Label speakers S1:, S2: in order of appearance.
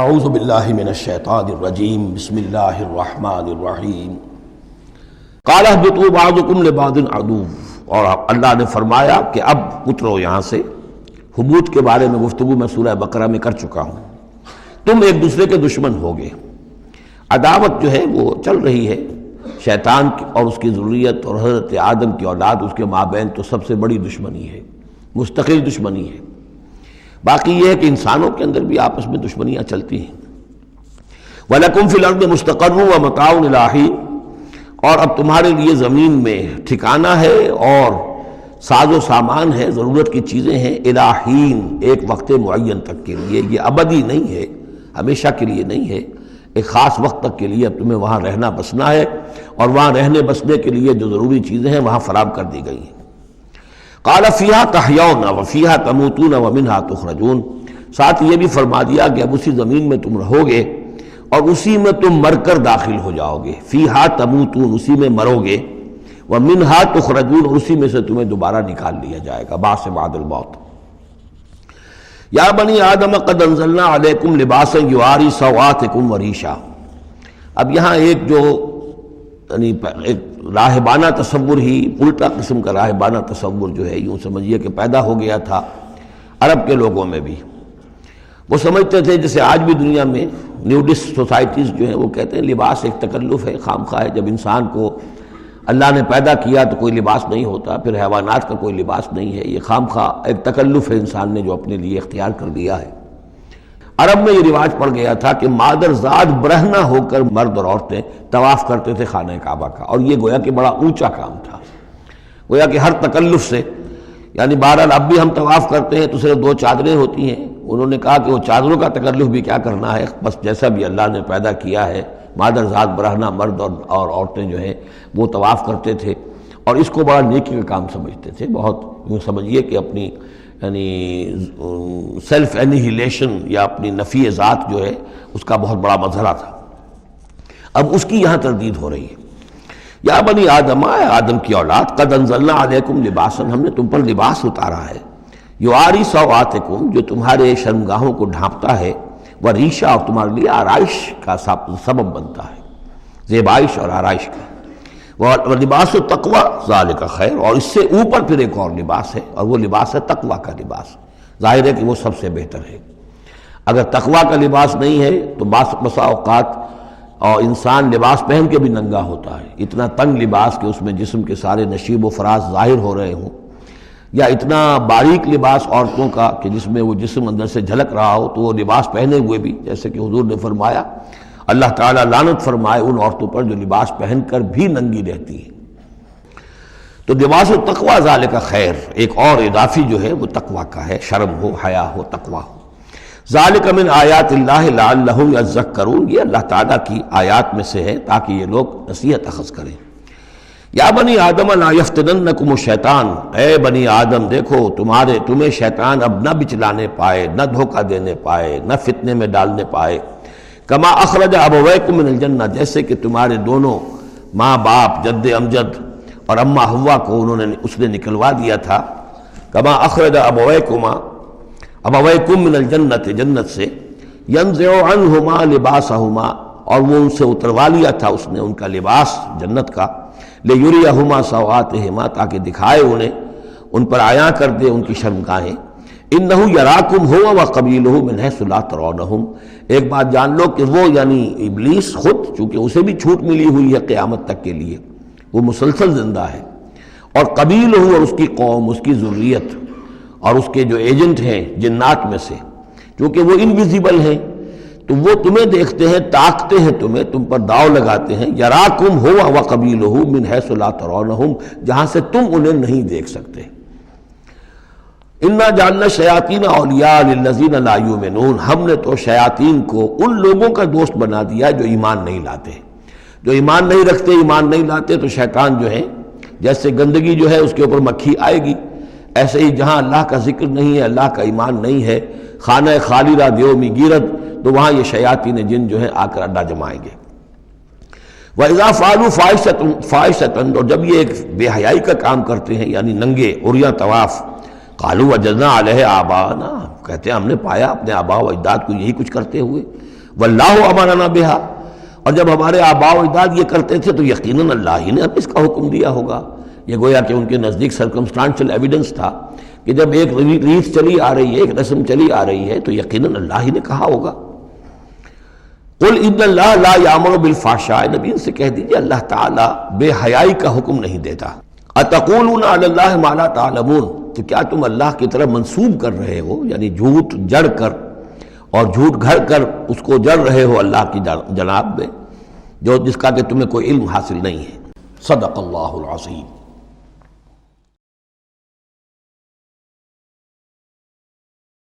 S1: اعوذ باللہ من الشیطان الرجیم بسم اللہ الرحمن الرحیم قال اهبطوا بعضکم لبعض عدو، اور اللہ نے فرمایا کہ اب اترو یہاں سے۔ حبوط کے بارے میں گفتگو میں سورہ بقرہ میں کر چکا ہوں۔ تم ایک دوسرے کے دشمن ہوگے۔ عداوت جو ہے وہ چل رہی ہے، شیطان اور اس کی ذریت اور حضرت آدم کی اولاد، اس کے مابین تو سب سے بڑی دشمنی ہے، مستقل دشمنی ہے۔ باقی یہ ہے کہ انسانوں کے اندر بھی آپس میں دشمنیاں چلتی ہیں۔ وَلَكُمْ فِي الْأَرْضِ مُسْتَقَرٌّ وَمَتَاعٌ إِلَىٰ حِينٍ، اور اب تمہارے لیے زمین میں ٹھکانہ ہے اور ساز و سامان ہے، ضرورت کی چیزیں ہیں، إِلَىٰ حِينٍ، ایک وقت معین تک کے لیے۔ یہ ابدی نہیں ہے، ہمیشہ کے لیے نہیں ہے، ایک خاص وقت تک کے لیے اب تمہیں وہاں رہنا بسنا ہے، اور وہاں رہنے بسنے کے لیے جو ضروری چیزیں ہیں وہاں فراہم کر دی گئی ہیں۔ قال فیہا تحیون وفیہا تموتون ومنہا تخرجون، ساتھ یہ بھی فرما دیا کہ اب اسی زمین میں تم رہو گے اور اسی میں تم مر کر داخل ہو جاؤ گے۔ فیہا تموتون، اسی میں مرو گے، ومنہا تخرجون، اور اسی میں سے تمہیں دوبارہ نکال لیا جائے گا بعث بعد الموت۔ یا بنی آدم قد انزلنا علیکم لباسا یواری سوآتکم وریشا۔ اب یہاں ایک جو یعنی ایک راہبانہ تصور ہی، الٹا قسم کا راہبانہ تصور جو ہے، یوں سمجھیے کہ پیدا ہو گیا تھا عرب کے لوگوں میں بھی۔ وہ سمجھتے تھے جیسے آج بھی دنیا میں نیوڈسٹ سوسائٹیز جو ہیں وہ کہتے ہیں لباس ایک تکلف ہے، خواہ ہے۔ جب انسان کو اللہ نے پیدا کیا تو کوئی لباس نہیں ہوتا، پھر حیوانات کا کوئی لباس نہیں ہے، یہ خواہ ایک تکلف ہے انسان نے جو اپنے لیے اختیار کر لیا ہے۔ عرب میں یہ رواج پڑ گیا تھا کہ مادر زاد برہنہ ہو کر مرد اور عورتیں طواف کرتے تھے خانہ کعبہ کا، اور یہ گویا کہ بڑا اونچا کام تھا، گویا کہ ہر تکلف سے، یعنی بہرحال اب بھی ہم طواف کرتے ہیں تو صرف 2 چادریں ہوتی ہیں۔ انہوں نے کہا کہ وہ چادروں کا تکلف بھی کیا کرنا ہے، بس جیسا بھی اللہ نے پیدا کیا ہے، مادر زاد برہنہ مرد اور عورتیں جو ہیں وہ طواف کرتے تھے، اور اس کو بڑا نیکی کا کام سمجھتے تھے۔ بہت یوں سمجھیے کہ اپنی یعنی سیلف انہیلیشن یا اپنی نفی ذات جو ہے اس کا بہت بڑا مظہرہ تھا۔ اب اس کی یہاں تردید ہو رہی ہے۔ یا بنی آدم، آدم کی اولاد، قد انزلنا علیکم لباسا، ہم نے تم پر لباس اتارا ہے، یواری سوآتکم، جو تمہارے شرمگاہوں کو ڈھانپتا ہے، وریشا، اور تمہارے لیے آرائش کا سبب بنتا ہے، زیبائش اور آرائش کا۔ لباس التقوی ذالک خیر، اور اس سے اوپر پھر ایک اور لباس ہے، اور وہ لباس ہے تقوی کا لباس۔ ظاہر ہے کہ وہ سب سے بہتر ہے۔ اگر تقوی کا لباس نہیں ہے تو بسا اوقات اور انسان لباس پہن کے بھی ننگا ہوتا ہے، اتنا تنگ لباس کہ اس میں جسم کے سارے نشیب و فراز ظاہر ہو رہے ہوں، یا اتنا باریک لباس عورتوں کا کہ جس میں وہ جسم اندر سے جھلک رہا ہو، تو وہ لباس پہنے ہوئے بھی، جیسے کہ حضور نے فرمایا، اللہ تعالیٰ لعنت فرمائے ان عورتوں پر جو لباس پہن کر بھی ننگی رہتی ہیں۔ تو لباس التقوی ذالک خیر، ایک اور اضافی جو ہے وہ تقوی کا ہے، شرم ہو، حیا ہو، تقوی ہو۔ ذالک من آیات اللہ لعلہم یذکرون، یہ اللہ تعالیٰ کی آیات میں سے ہے تاکہ یہ لوگ نصیحت اخذ کریں۔ یا بنی آدم لا یفتننکم الشیطان، اے بنی آدم دیکھو تمہیں شیطان اب نہ بچلانے پائے، نہ دھوکہ دینے پائے، نہ فتنے میں ڈالنے پائے۔ کما اخرج ابویکم من الجنہ، جیسے کہ تمہارے دونوں ماں باپ، جد امجد اور اماں حوا کو اس نے نکلوا دیا تھا۔ کما اخرج ابویکم من الجنۃ، جنت سے، ینزع عنہما لباسہما، اور وہ ان سے اتروا لیا تھا اس نے ان کا لباس جنت کا، لیریہما سوآتہما، تاکہ دکھائے انہیں، ان پر عیاں کر دے ان کی شرمگاہیں۔ انہ یراکم ہوا وقبیلہ من حیث لا ترونہم، ایک بات جان لو کہ وہ یعنی ابلیس خود، چونکہ اسے بھی چھوٹ ملی ہوئی ہے قیامت تک کے لیے، وہ مسلسل زندہ ہے، اور قبیلہ اور اس کی قوم، اس کی ذریت اور اس کے جو ایجنٹ ہیں جنات میں سے، چونکہ وہ انویزیبل ہیں تو وہ تمہیں دیکھتے ہیں، تاکتے ہیں تمہیں، تم پر داؤ لگاتے ہیں۔ یراکم ہوا وقبیلہ من حیث لا ترونہم، جہاں سے تم انہیں نہیں دیکھ سکتے۔ انا جعلنا الشیاطین اولیاء للذین لا یؤمنون، ہم نے تو شیاطین کو ان لوگوں کا دوست بنا دیا جو ایمان نہیں لاتے، جو ایمان نہیں رکھتے، ایمان نہیں لاتے، تو شیطان جو ہے جیسے گندگی جو ہے اس کے اوپر مکھی آئے گی، ایسے ہی جہاں اللہ کا ذکر نہیں ہے، اللہ کا ایمان نہیں ہے، خانہ خالی را دیو می گیرد، تو وہاں یہ شیاطین جن جو ہیں آ کر اڈا جمائیں گے۔ وَإِذَا فَعَلُوا فَاحِشَةً، اور جب یہ ایک بے حیائی کا کام کرتے ہیں، یعنی ننگے عریاں طواف، قالوا وجدنا علیہ آباءنا، کہتے ہیں ہم نے پایا اپنے آباء و اجداد کو یہی کچھ کرتے ہوئے، واللہ امرنا بہا، اور جب ہمارے آباء و اجداد یہ کرتے تھے تو یقیناً اللہ ہی نے ہمیں اس کا حکم دیا ہوگا۔ یہ گویا کہ ان کے نزدیک سرکمسٹانشل ایویڈنس تھا کہ جب ایک ریت چلی آ رہی ہے، ایک رسم چلی آ رہی ہے تو یقیناً اللہ ہی نے کہا ہوگا۔ قل ان اللہ لا یامر بالفحشاء، نبی ان سے کہہ دیجیے اللہ تعالیٰ بے حیائی کا حکم نہیں دیتا۔ اتقولون علی اللہ ما لا تعلمون، تو کیا تم اللہ کی طرف منسوب کر رہے ہو، یعنی جھوٹ جڑ کر اور جھوٹ گھڑ کر اس کو جڑ رہے ہو اللہ کی جناب میں، جو جس کا کہ تمہیں کوئی علم حاصل نہیں ہے۔ صدق اللہ العظیم۔